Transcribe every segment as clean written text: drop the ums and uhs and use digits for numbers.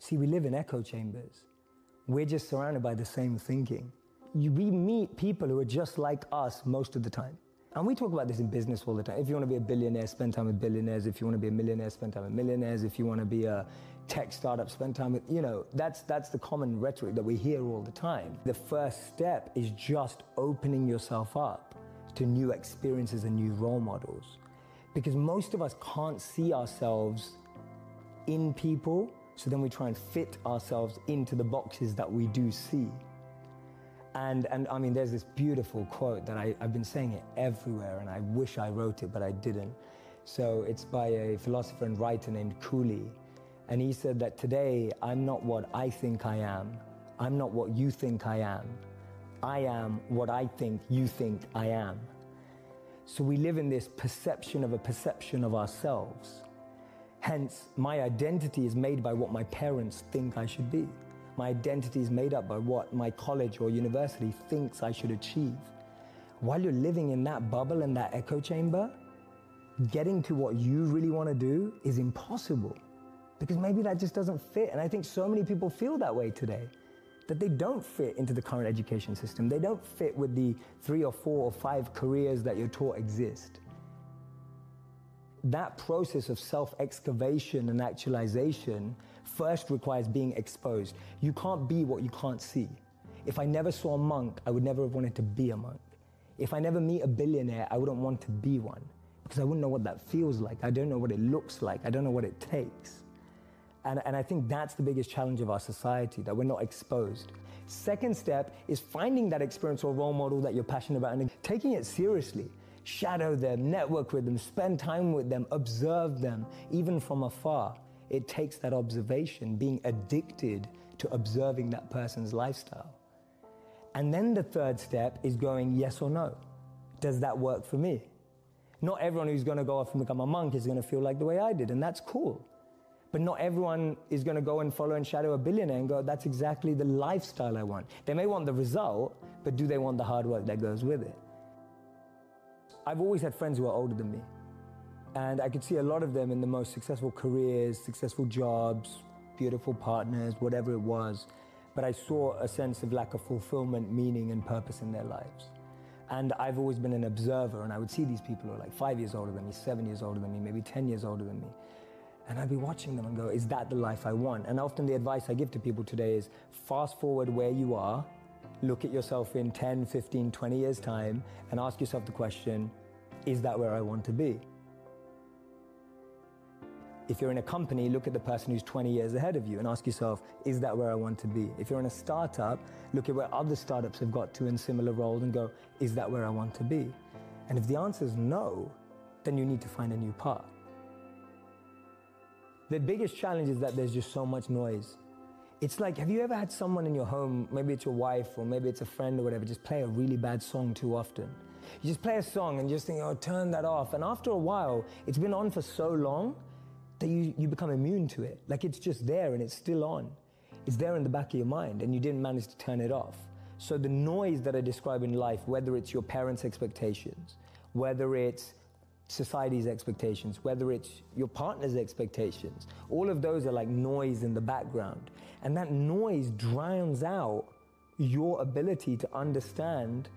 See, we live in echo chambers. We're just surrounded by the same thinking. We meet people who are just like us most of the time. And we talk about this in business all the time. If you want to be a billionaire, spend time with billionaires. If you want to be a millionaire, spend time with millionaires. If you want to be a tech startup, spend time with, that's the common rhetoric that we hear all the time. The first step is just opening yourself up to new experiences and new role models. Because most of us can't see ourselves in people, so then we try and fit ourselves into the boxes that we do see. And I mean, there's this beautiful quote that I've been saying it everywhere, and I wish I wrote it, but I didn't. So it's by a philosopher and writer named Cooley. And he said that today, I'm not what I think I am. I'm not what you think I am. I am what I think you think I am. So we live in this perception of ourselves. Hence, my identity is made by what my parents think I should be. My identity is made up by what my college or university thinks I should achieve. While you're living in that bubble and that echo chamber, getting to what you really want to do is impossible, because maybe that just doesn't fit. And I think so many people feel that way today, that they don't fit into the current education system. They don't fit with the 3 or 4 or 5 careers that you're taught exist. That process of self-excavation and actualization first requires being exposed. You can't be what you can't see. If I never saw a monk, I would never have wanted to be a monk. If I never meet a billionaire, I wouldn't want to be one, because I wouldn't know what that feels like. I don't know what it looks like. I don't know what it takes. And I think that's the biggest challenge of our society, that we're not exposed. Second step is finding that experience or role model that you're passionate about and taking it seriously. Shadow them, network with them, spend time with them, observe them, even from afar. It takes that observation, being addicted to observing that person's lifestyle. And then the third step is going yes or no. Does that work for me? Not everyone who's going to go off and become a monk is going to feel like the way I did, and that's cool. But not everyone is going to go and follow and shadow a billionaire and go, that's exactly the lifestyle I want. They may want the result, but do they want the hard work that goes with it? I've always had friends who are older than me, and I could see a lot of them in the most successful careers, successful jobs, beautiful partners, whatever it was. But I saw a sense of lack of fulfillment, meaning, and purpose in their lives. And I've always been an observer, and I would see these people who are like 5 years older than me, 7 years older than me, maybe 10 years older than me. And I'd be watching them and go, is that the life I want? And often the advice I give to people today is fast forward where you are, look at yourself in 10, 15, 20 years' time, and ask yourself the question, is that where I want to be? If you're in a company, look at the person who's 20 years ahead of you and ask yourself, is that where I want to be? If you're in a startup, look at where other startups have got to in similar roles and go, is that where I want to be? And if the answer is no, then you need to find a new path. The biggest challenge is that there's just so much noise. It's like, have you ever had someone in your home, maybe it's your wife or maybe it's a friend or whatever, just play a really bad song too often? You just play a song and just think, oh, turn that off. And after a while, it's been on for so long that you become immune to it. Like it's just there and it's still on. It's there in the back of your mind and you didn't manage to turn it off. So the noise that I describe in life, whether it's your parents' expectations, whether it's society's expectations, whether it's your partner's expectations, all of those are like noise in the background. And that noise drowns out your ability to understand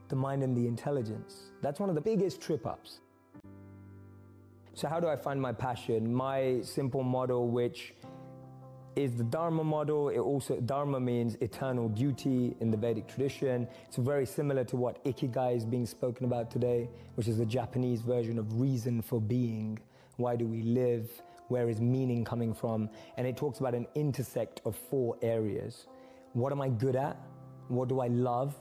the mind and the intelligence. That's one of the biggest trip-ups. So how do I find my passion? My simple model, which is the Dharma model. Dharma means eternal duty in the Vedic tradition. It's very similar to what Ikigai is being spoken about today, which is the Japanese version of reason for being. Why do we live? Where is meaning coming from? And it talks about an intersect of 4 areas. What am I good at? What do I love?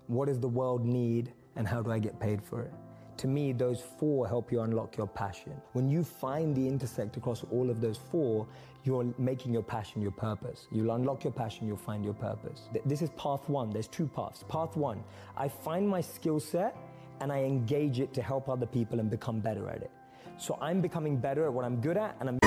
What does the world need? And how do I get paid for it? To me, those 4 help you unlock your passion. When you find the intersect across all of those 4, you're making your passion your purpose. You'll unlock your passion, you'll find your purpose. This is path 1. There's 2 paths. Path 1, I find my skill set and I engage it to help other people and become better at it. So I'm becoming better at what I'm good at, and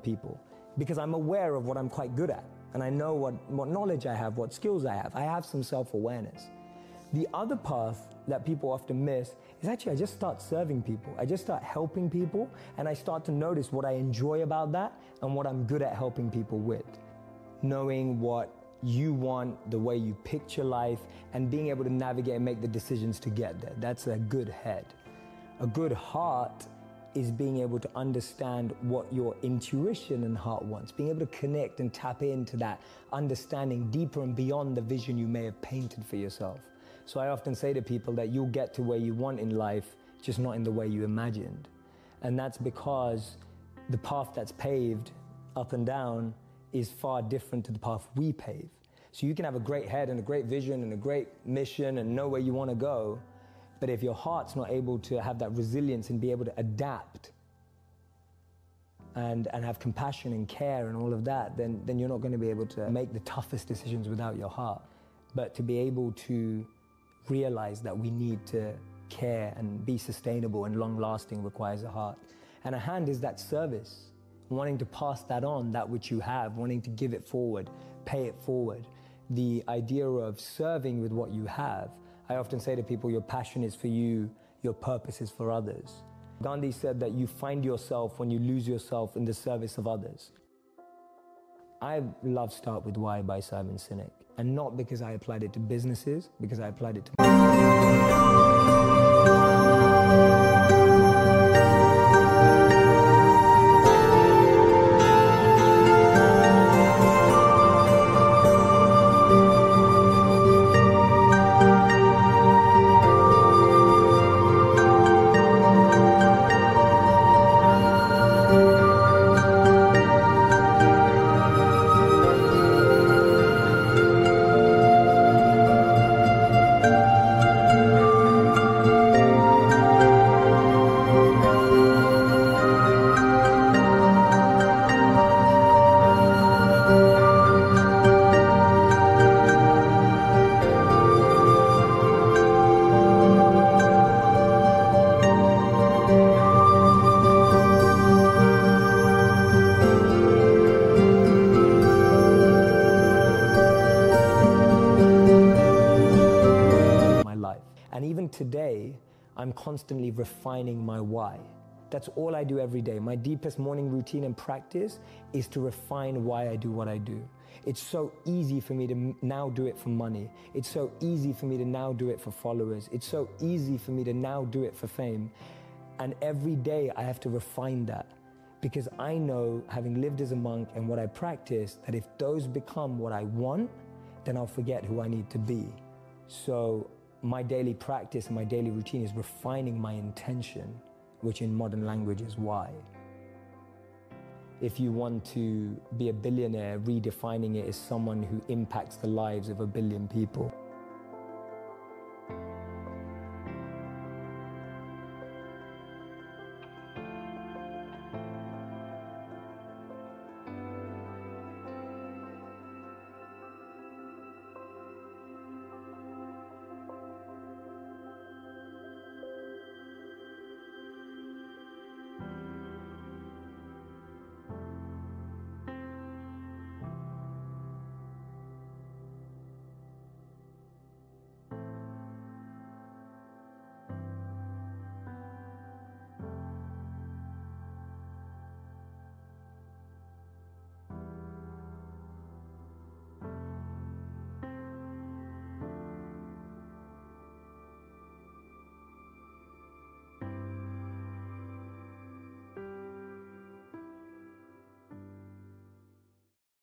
people because I'm aware of what I'm quite good at. And I know what knowledge I have, what skills I have. I have some self-awareness. The other path that people often miss is actually I just start serving people. I just start helping people, and I start to notice what I enjoy about that and what I'm good at helping people with. Knowing what you want, the way you picture life, and being able to navigate and make the decisions to get there. That's a good head. A good heart is being able to understand what your intuition and heart wants, being able to connect and tap into that understanding deeper and beyond the vision you may have painted for yourself. So I often say to people that you'll get to where you want in life, just not in the way you imagined. And that's because the path that's paved up and down is far different to the path we pave. So you can have a great head and a great vision and a great mission and know where you want to go, but if your heart's not able to have that resilience and be able to adapt and have compassion and care and all of that, then you're not going to be able to make the toughest decisions without your heart. But to be able to realize that we need to care and be sustainable and long-lasting requires a heart. And a hand is that service, wanting to pass that on, that which you have, wanting to give it forward, pay it forward. The idea of serving with what you have, I often say to people, your passion is for you, your purpose is for others. Gandhi said that you find yourself when you lose yourself in the service of others. I love Start With Why by Simon Sinek, and not because I applied it to businesses, because I applied it to And even today, I'm constantly refining my why. That's all I do every day. My deepest morning routine and practice is to refine why I do what I do. It's so easy for me to now do it for money. It's so easy for me to now do it for followers. It's so easy for me to now do it for fame. And every day I have to refine that, because I know, having lived as a monk and what I practice, that if those become what I want, then I'll forget who I need to be. So my daily practice and my daily routine is refining my intention, which in modern language is why. If you want to be a billionaire, redefining it as someone who impacts the lives of 1 billion people.